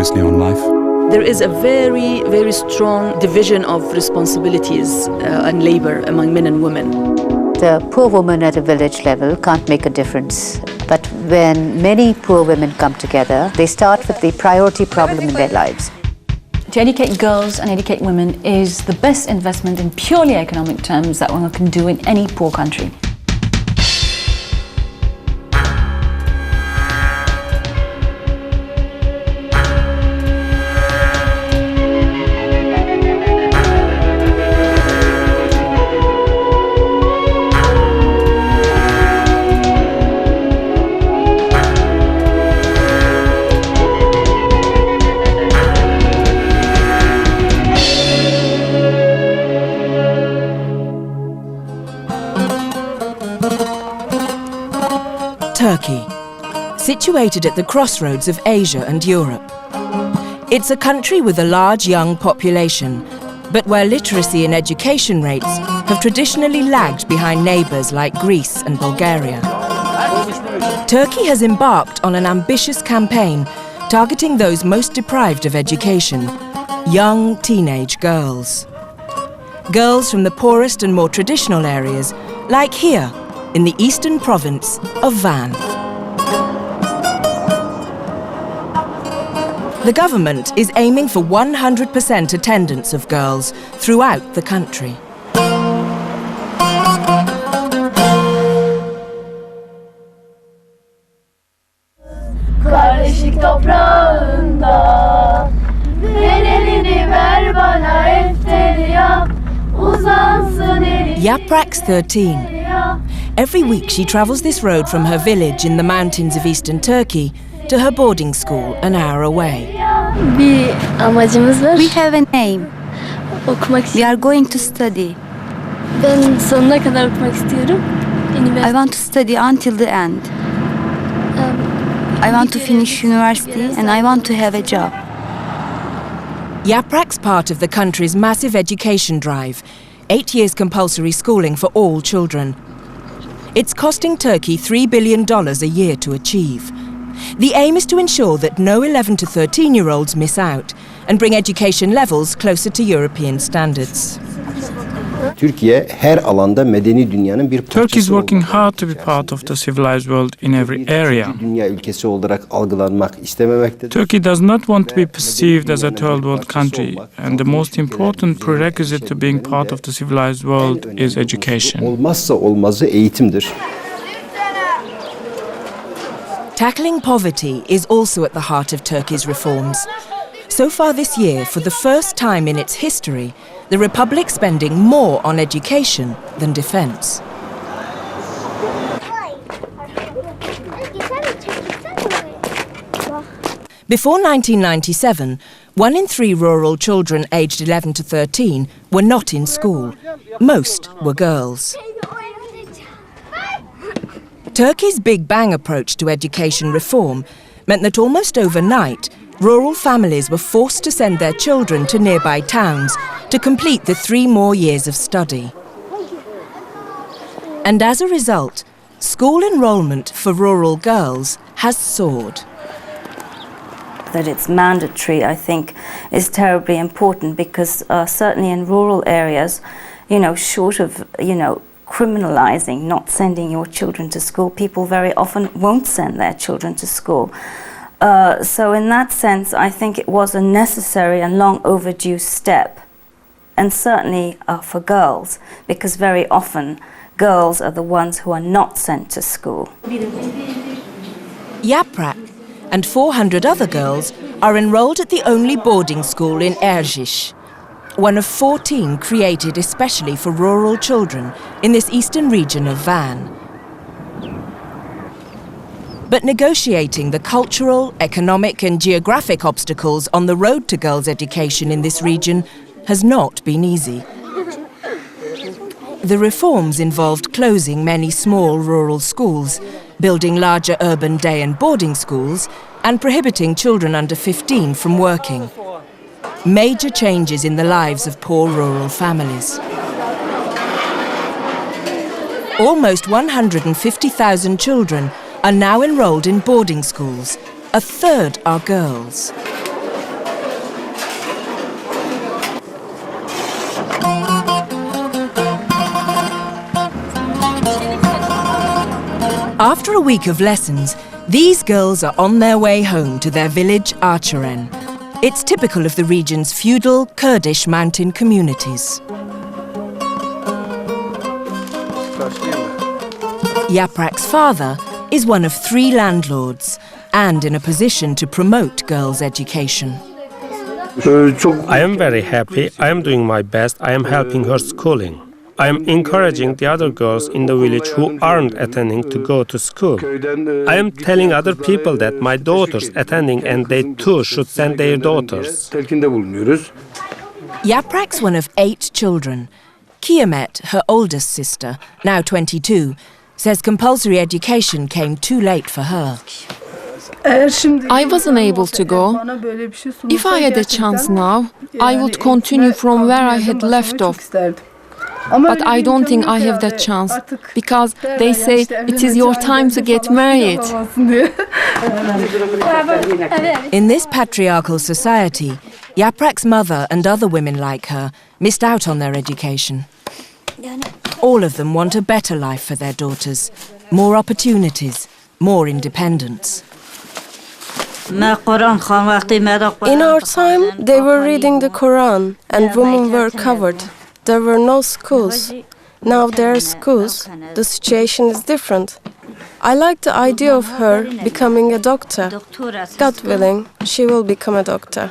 closely on life. There is a very, very strong division of responsibilities and labor among men and women. The poor woman at a village level can't make a difference. But when many poor women come together, they start with the priority problem in their lives. To educate girls and educate women is the best investment in purely economic terms that one can do in any poor country. Turkey, situated at the crossroads of Asia and Europe. It's a country with a large young population, but where literacy and education rates have traditionally lagged behind neighbours like Greece and Bulgaria. Turkey has embarked on an ambitious campaign targeting those most deprived of education, young teenage girls. Girls from the poorest and more traditional areas, like here, in the eastern province of Van. The government is aiming for 100% attendance of girls throughout the country. Kardeşlik toprağında ver elini ver bana efteri yap uzansın elini. Yaprak's 13. Every week she travels this road from her village in the mountains of eastern Turkey to her boarding school an hour away. Bir amacımız var. We have a aim. Okumak We are going to study. Ben sonuna kadar okumak istiyorum. I want to study until the end. I want to finish university and I want to have a job. Yaprak's part of the country's massive education drive, 8 years compulsory schooling for all children. It's costing Turkey $3 billion a year to achieve. The aim is to ensure that no 11 to 13-year-olds miss out and bring education levels closer to European standards. Türkiye her alanda medeni dünyanın bir parçası. Turkey is working hard to be part of the civilized world in every area. Dünya ülkesi olarak algılanmak istememektedir. Turkey does not want to be perceived as a third world country, and the most important prerequisite to being part of the civilized world is education. Olmazsa olmazı eğitimdir. Tackling poverty is also at the heart of Turkey's reforms. So far this year, for the first time in its history, the Republic's spending more on education than defence. Before 1997, 1 in 3 rural children aged 11 to 13 were not in school. Most were girls. Turkey's Big Bang approach to education reform meant that almost overnight, rural families were forced to send their children to nearby towns to complete the 3 more years of study. And as a result, school enrollment for rural girls has soared. That it's mandatory, I think, is terribly important because certainly in rural areas, short of, criminalizing not sending your children to school, people very often won't send their children to school. So in that sense, I think it was a necessary and long overdue step, and certainly for girls, because very often girls are the ones who are not sent to school. Yaprak and 400 other girls are enrolled at the only boarding school in Erciş, one of 14 created especially for rural children in this eastern region of Van. But negotiating the cultural, economic and geographic obstacles on the road to girls' education in this region has not been easy. The reforms involved closing many small rural schools, building larger urban day and boarding schools, and prohibiting children under 15 from working. Major changes in the lives of poor rural families. Almost 150,000 children are now enrolled in boarding schools. A third are girls. After a week of lessons, these girls are on their way home to their village Arçeren. It's typical of the region's feudal Kurdish mountain communities. Yaprak's father is one of 3 landlords and in a position to promote girls' education. I am very happy. I am doing my best. I am helping her schooling. I am encouraging the other girls in the village who aren't attending to go to school. I am telling other people that my daughter's attending and they too should send their daughters. Yaprak's one of 8 children. Kiamet, her oldest sister, now 22, says compulsory education came too late for her. I wasn't able to go. If I had a chance now, I would continue from where I had left off. But I don't think I have that chance, because they say it is your time to get married. In this patriarchal society, Yaprak's mother and other women like her missed out on their education. All of them want a better life for their daughters, more opportunities, more independence. In our time, they were reading the Quran and women were covered. There were no schools. Now there are schools. The situation is different. I like the idea of her becoming a doctor. God willing, she will become a doctor.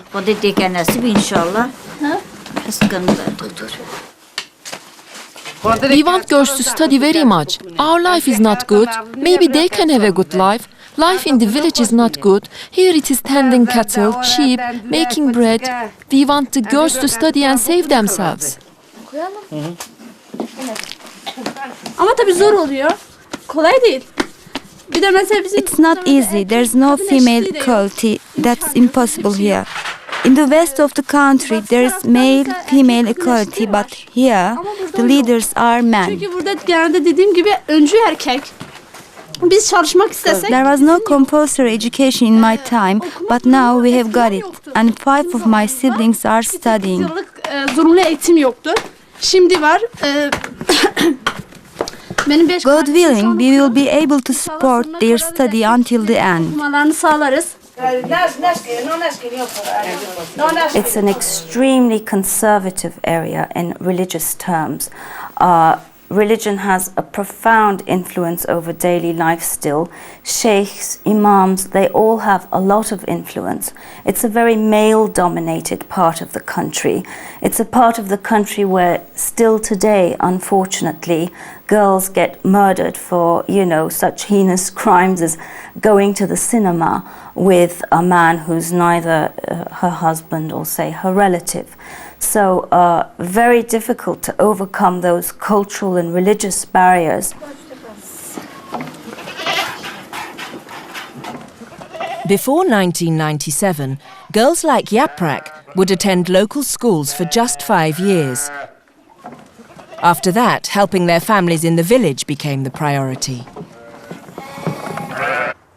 We want girls to study very much. Our life is not good. Maybe they can have a good life. Life in the village is not good. Here it is tending cattle, sheep, making bread. We want the girls to study and save themselves. Ama tabii zor oluyor. Kolay değil. Bir de mesela bizim It's not easy. There's no female equality. That's impossible here. In the west of the country, there's male-female equality, but here, the leaders are men. Çünkü burada genelde dediğim gibi öncü erkek. Biz çalışmak istesek... There was no compulsory education in my time, but now we have got it. And 5 of my siblings are studying. Zorunlu eğitim yoktu. Şimdi var. Benim 5 God willing, we will be able to support their study until the end. Okumalarını sağlarız. It's an extremely conservative area in religious terms. Religion has a profound influence over daily life still. Sheikhs, imams, they all have a lot of influence. It's a very male-dominated part of the country. It's a part of the country where still today, unfortunately, girls get murdered for, such heinous crimes as going to the cinema with a man who's neither her husband or, say, her relative. So very difficult to overcome those cultural and religious barriers. Before 1997, girls like Yaprak would attend local schools for just 5 years. After that, helping their families in the village became the priority.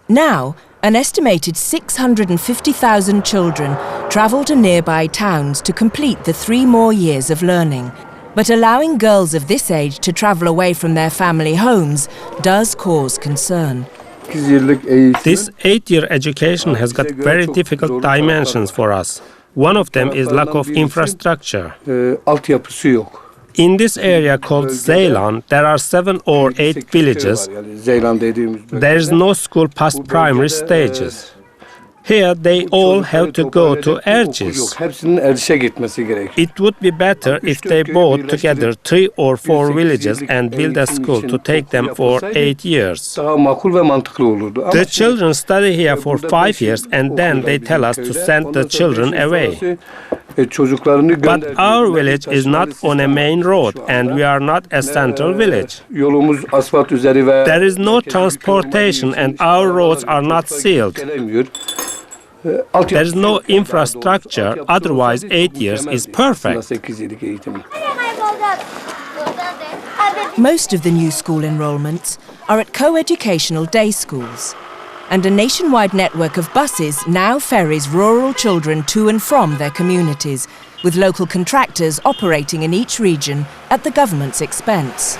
Now, an estimated 650,000 children travel to nearby towns to complete the 3 more years of learning. But allowing girls of this age to travel away from their family homes does cause concern. This 8-year education has got very difficult dimensions for us. One of them is lack of infrastructure. In this area called Ceylan, there are 7 or 8 villages. There is no school past primary stages. Here they all have to go to Erciyes. It would be better if they brought together 3 or 4 villages and build a school to take them for 8 years. The children study here for 5 years and then they tell us to send the children away. But our village is not on a main road and we are not a central village. There is no transportation and our roads are not sealed. There is no infrastructure, otherwise 8 years is perfect. Most of the new school enrolments are at co-educational day schools, and a nationwide network of buses now ferries rural children to and from their communities, with local contractors operating in each region at the government's expense.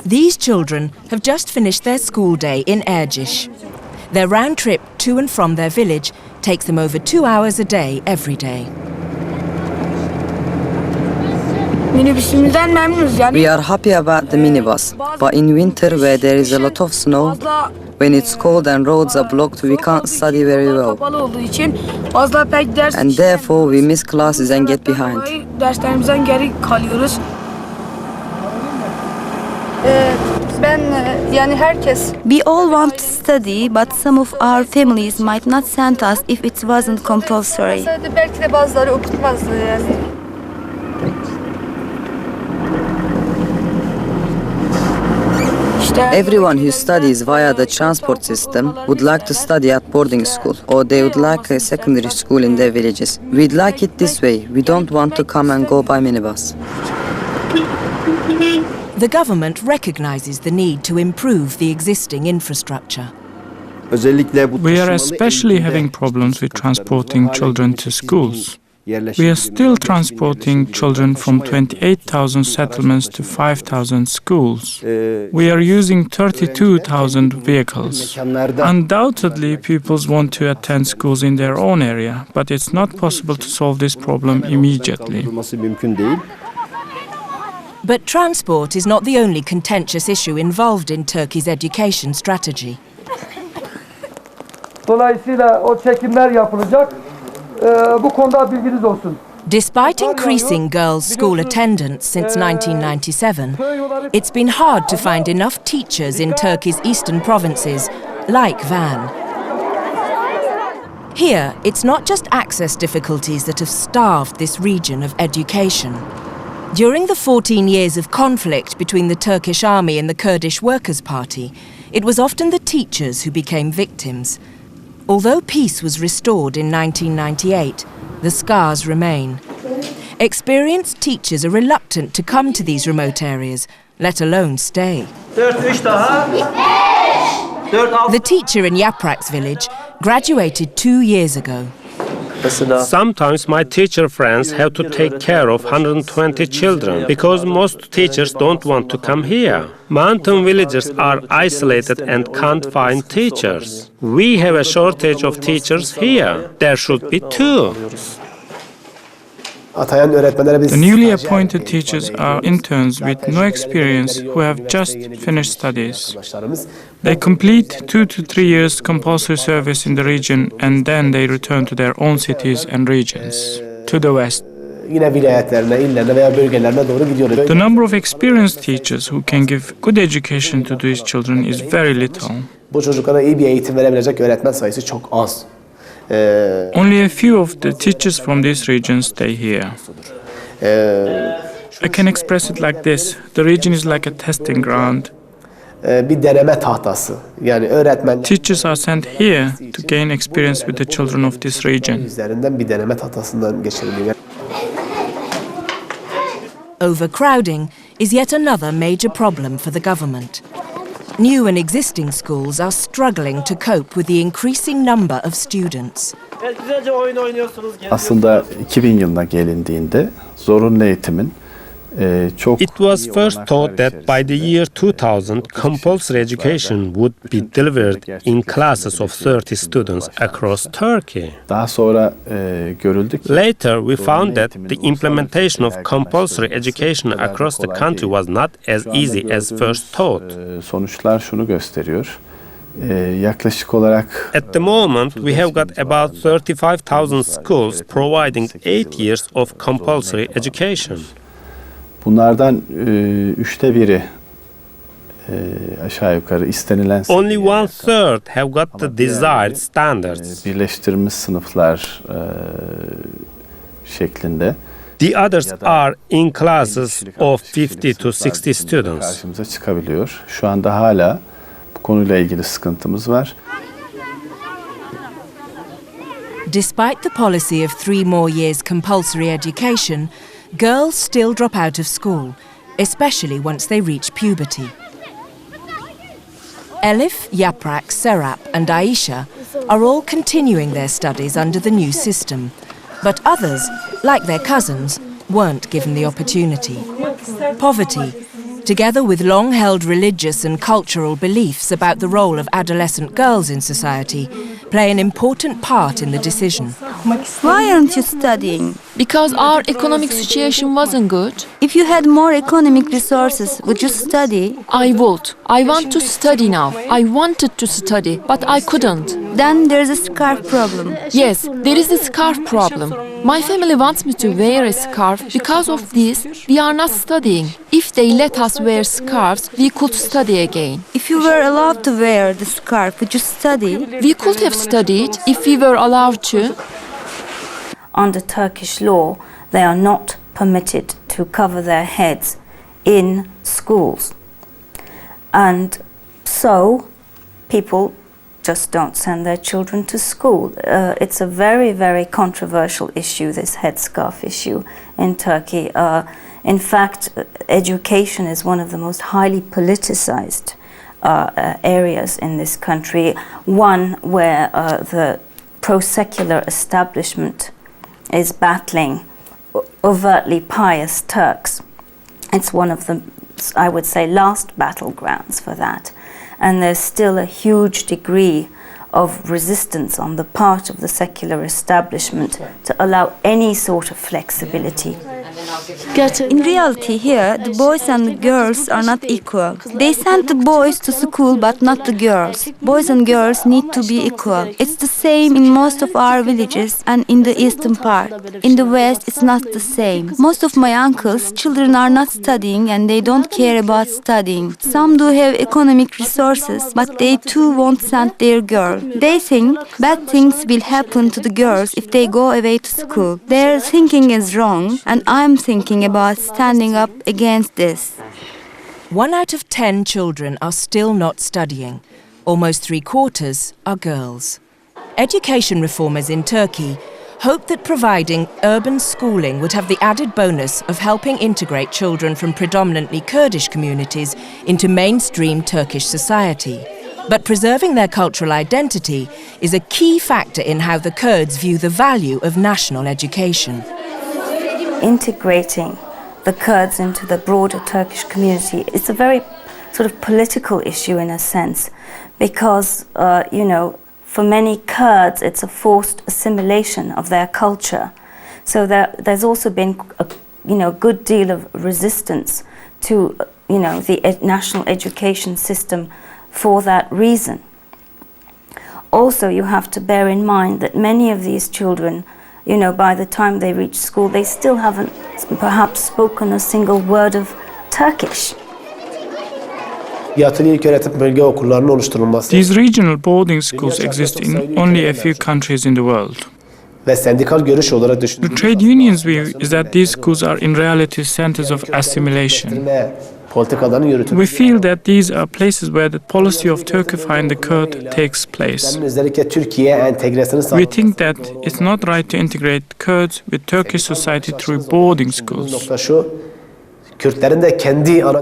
These children have just finished their school day in Erciş. Their round trip to and from their village takes them over 2 hours a day every day. We are happy about the minibus, but in winter where there is a lot of snow, when it's cold and roads are blocked, we can't study very well. And therefore we miss classes and get behind. We all want to study, but some of our families might not send us if it wasn't compulsory. Everyone who studies via the transport system would like to study at boarding school, or they would like a secondary school in their villages. We'd like it this way. We don't want to come and go by minibus. The government recognizes the need to improve the existing infrastructure. We are especially having problems with transporting children to schools. We are still transporting children from 28,000 settlements to 5,000 schools. We are using 32,000 vehicles. Undoubtedly, pupils want to attend schools in their own area, but it's not possible to solve this problem immediately. But transport is not the only contentious issue involved in Turkey's education strategy. Dolayısıyla o çekimler yapılacak. Bu konuda bilginiz olsun. Despite increasing girls' school attendance since 1997, it's been hard to find enough teachers in Turkey's eastern provinces, like Van. Here, it's not just access difficulties that have starved this region of education. During the 14 years of conflict between the Turkish army and the Kurdish Workers' Party, it was often the teachers who became victims. Although peace was restored in 1998, the scars remain. Experienced teachers are reluctant to come to these remote areas, let alone stay. The teacher in Yaprak's village graduated 2 years ago. Sometimes my teacher friends have to take care of 120 children because most teachers don't want to come here. Mountain villages are isolated and can't find teachers. We have a shortage of teachers here. There should be 2. The newly appointed teachers are interns with no experience who have just finished studies. They complete 2 to 3 years compulsory service in the region and then they return to their own cities and regions, to the west. The number of experienced teachers who can give good education to these children is very little. Only a few of the teachers from this region stay here. I can express it like this. The region is like a testing ground. Teachers are sent here to gain experience with the children of this region. Overcrowding is yet another major problem for the government. New and existing schools are struggling to cope with the increasing number of students. Aslında 2000 yılına gelindiğinde zorunlu eğitimin It was first thought that by the year 2000, compulsory education would be delivered in classes of 30 students across Turkey. Daha sonra görüldü ki Later, we found that the implementation of compulsory education across the country was not as easy as first thought. Sonuçlar şunu gösteriyor. Yaklaşık olarak At the moment, we have got about 35,000 schools providing 8 years of compulsory education. Bunlardan 1/3 aşağı yukarı istenilen Only 1/3 have got the desired standards. Birleştirilmiş sınıflar şeklinde. The others are in classes of 50 to 60 students. Karşımıza çıkabiliyor. Şu anda hala bu konuyla ilgili sıkıntımız var. Despite the policy of 3 more years compulsory education, girls still drop out of school, especially once they reach puberty. Elif, Yaprak, Serap and Aisha are all continuing their studies under the new system, but others, like their cousins, weren't given the opportunity. Poverty, together with long-held religious and cultural beliefs about the role of adolescent girls in society, play an important part in the decision. Why aren't you studying? Because our economic situation wasn't good. If you had more economic resources, would you study? I would. I want to study now. I wanted to study, but I couldn't. Then there's a scarf problem. Yes, there is a scarf problem. My family wants me to wear a scarf. Because of this, we are not studying. If they let us wear scarves, we could study again. If you were allowed to wear the scarf, would you study? We could have studied if we were allowed to. Under Turkish law, they are not permitted to cover their heads in schools. And so people just don't send their children to school. It's a very, very controversial issue, this headscarf issue in Turkey. In fact, education is one of the most highly politicized areas in this country, one where the pro-secular establishment is battling overtly pious Turks. It's one of the, I would say, last battlegrounds for that. And there's still a huge degree of resistance on the part of the secular establishment to allow any sort of flexibility. In reality, here, the boys and the girls are not equal. They send the boys to school, but not the girls. Boys and girls need to be equal. It's the same in most of our villages and in the eastern part. In the west, it's not the same. Most of my uncles' children are not studying and they don't care about studying. Some do have economic resources, but they too won't send their girl. They think bad things will happen to the girls if they go away to school. Their thinking is wrong, and I'm thinking about standing up against this. 1 out of 10 children are still not studying. Almost 3/4 are girls. Education reformers in Turkey hope that providing urban schooling would have the added bonus of helping integrate children from predominantly Kurdish communities into mainstream Turkish society. But preserving their cultural identity is a key factor in how the Kurds view the value of national education. Integrating the Kurds into the broader Turkish community, it's a very sort of political issue in a sense, because, for many Kurds, it's a forced assimilation of their culture. So there's also been a good deal of resistance to, the national education system for that reason. Also, you have to bear in mind that many of these children, by the time they reach school, they still haven't perhaps spoken a single word of Turkish. These regional boarding schools exist in only a few countries in the world. The trade unions' view is that these schools are in reality centers of assimilation. We feel that these are places where the policy of Turkifying the Kurd takes place. We think that it's not right to integrate Kurds with Turkish society through boarding schools.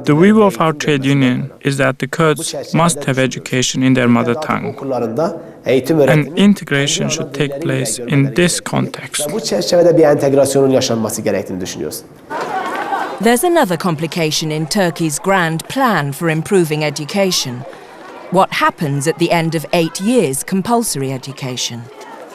The view of our trade union is that the Kurds must have education in their mother tongue, and integration should take place in this context. There's another complication in Turkey's grand plan for improving education. What happens at the end of 8 years compulsory education?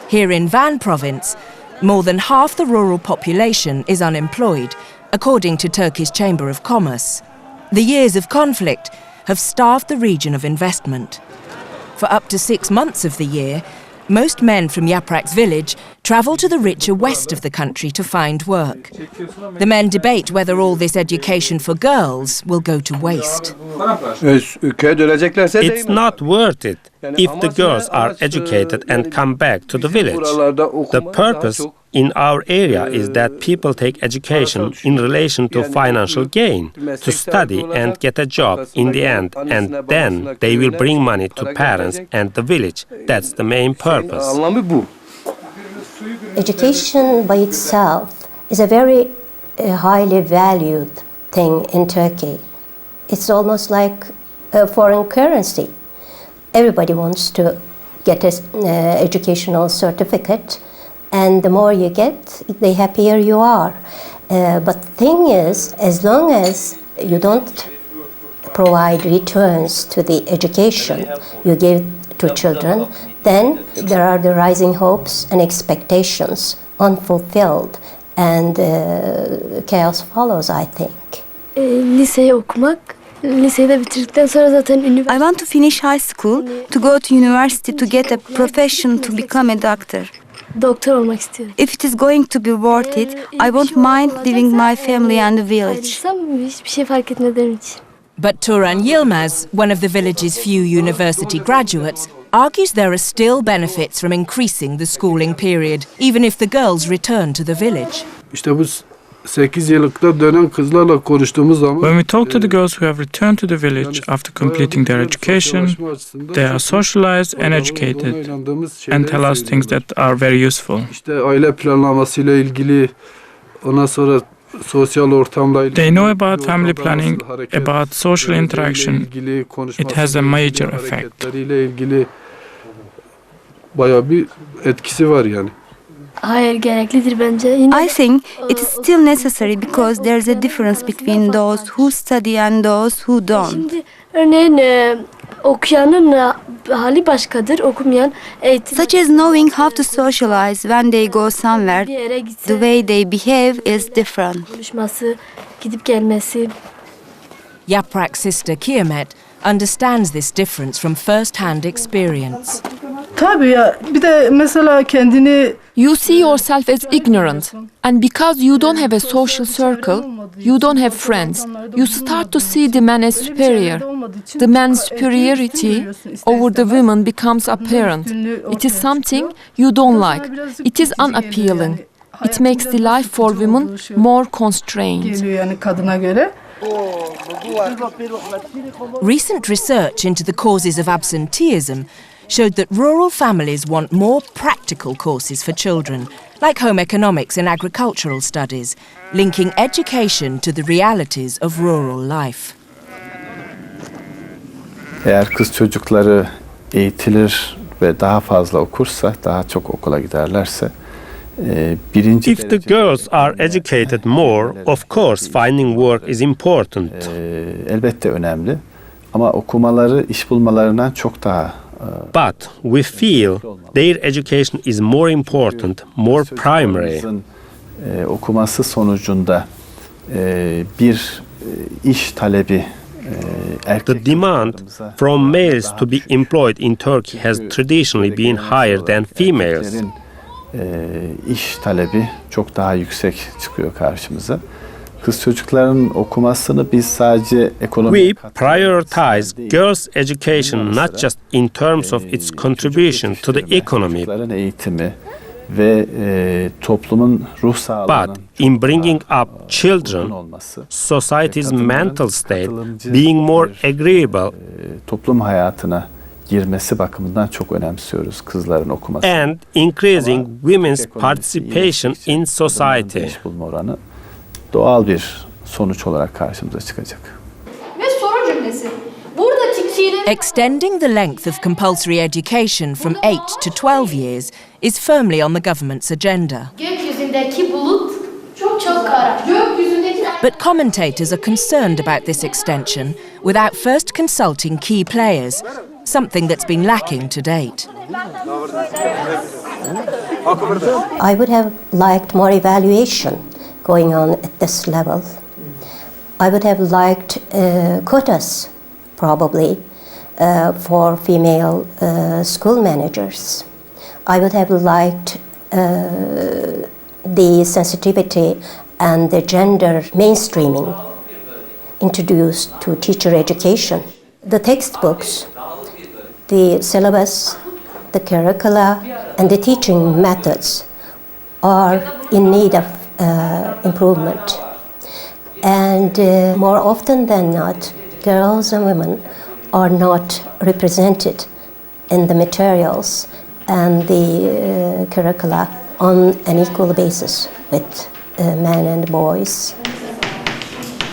Here in Van province, more than half the rural population is unemployed, according to Turkey's Chamber of Commerce. The years of conflict have starved the region of investment. For up to 6 months of the year, most men from Yaprak's village travel to the richer west of the country to find work. The men debate whether all this education for girls will go to waste. It's not worth it if the girls are educated and come back to the village. The purpose in our area is that people take education in relation to financial gain, to study and get a job in the end, and then they will bring money to parents and the village. That's the main purpose. Education by itself is a very highly valued thing in Turkey. It's almost like a foreign currency. Everybody wants to get an educational certificate, and the more you get, the happier you are. But the thing is, as long as you don't provide returns to the education you give to children, then there are the rising hopes and expectations unfulfilled, and chaos follows, I think. Liseyi okumak, liseyi de bitirdikten sonra zaten üniversite. I want to finish high school, to go to university, to get a profession, to become a doctor. Doktor olmak istiyorum. If it is going to be worth it, I won't mind leaving my family and the village. Hiçbir şey fark etmez benim için. But Turan Yilmaz, one of the village's few university graduates, argues there are still benefits from increasing the schooling period, even if the girls return to the village. İşte bu 8 yıllıkta dönen kızlarla konuştuğumuz zaman when we talk to the girls who have returned to the village after completing their education, they are socialized and educated and tell us things that are very useful. İşte aile planlamasıyla ilgili, ondan sonra sosyal ortamla ilgili. They know about family planning, about social interaction. It has a major effect. İlgili bayağı bir etkisi var yani. Hayır, gereklidir bence. I think it is still necessary because there is a difference between those who study and those who don't. Şimdi örneğin okuyanın hali başkadır, okumayan eğitim. Such as knowing how to socialize when they go somewhere, the way they behave is different. Konuşması, gidip gelmesi. Yaprak's sister Kiamet understands this difference from first-hand experience. Tabii ya, bir de mesela kendini... You see yourself as ignorant, and because you don't have a social circle, you don't have friends, you start to see the man as superior. The man's superiority over the women becomes apparent. It is something you don't like. It is unappealing. It makes the life for women more constrained. Recent research into the causes of absenteeism showed that rural families want more practical courses for children, like home economics and agricultural studies, linking education to the realities of rural life. Eğer kız çocukları eğitilir ve daha fazla okursa, daha çok okula giderlerse, if the girls are educated more, of course finding work is important. Elbette önemli, ama okumaları iş bulmalarından çok daha. But we feel their education is more important, more primary. Okuması sonucunda bir iş talebi. The demand from males to be employed in Turkey has traditionally been higher than females. İş talebi çok daha yüksek çıkıyor karşımıza. Kız çocukların okumasını biz sadece ekonomik... We prioritize girls' education not just in terms of its contribution to the economy, eğitimi ve toplumun ruh sağlığının, but in bringing up children, society's mental state being more agreeable, toplum hayatına girmesi bakımından çok önemsiyoruz kızların okuması. And increasing women's participation in society. İş bulma oranı doğal bir sonuç olarak karşımıza çıkacak. Ve soru cümlesi. Buradaki Extending the length of compulsory education from 8 to 12 years is firmly on the government's agenda. Gökyüzündeki bulut çok kara. Gökyüzündeki... But commentators are concerned about this extension without first consulting key players, something that's been lacking to date. I would have liked more evaluation going on at this level. I would have liked quotas, probably, for female school managers. I would have liked the sensitivity and the gender mainstreaming introduced to teacher education. The textbooks, the syllabus, the curricula, and the teaching methods are in need of improvement. And more often than not, girls and women are not represented in the materials and the curricula on an equal basis with men and boys.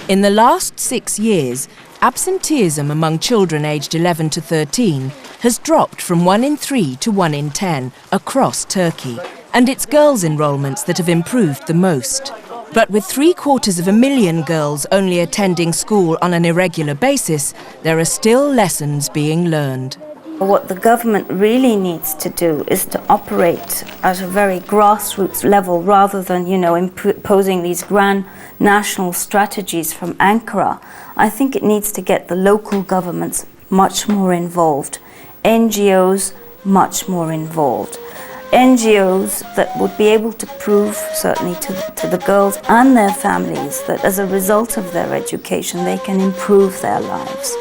In the last 6 years, absenteeism among children aged 11 to 13 has dropped from 1 in 3 to 1 in 10 across Turkey, and it's girls' enrolments that have improved the most. But with 750,000 girls only attending school on an irregular basis, there are still lessons being learned. What the government really needs to do is to operate at a very grassroots level rather than, imposing these grand national strategies from Ankara. I think it needs to get the local governments much more involved, NGOs much more involved. NGOs that would be able to prove, certainly to the girls and their families, that as a result of their education they can improve their lives.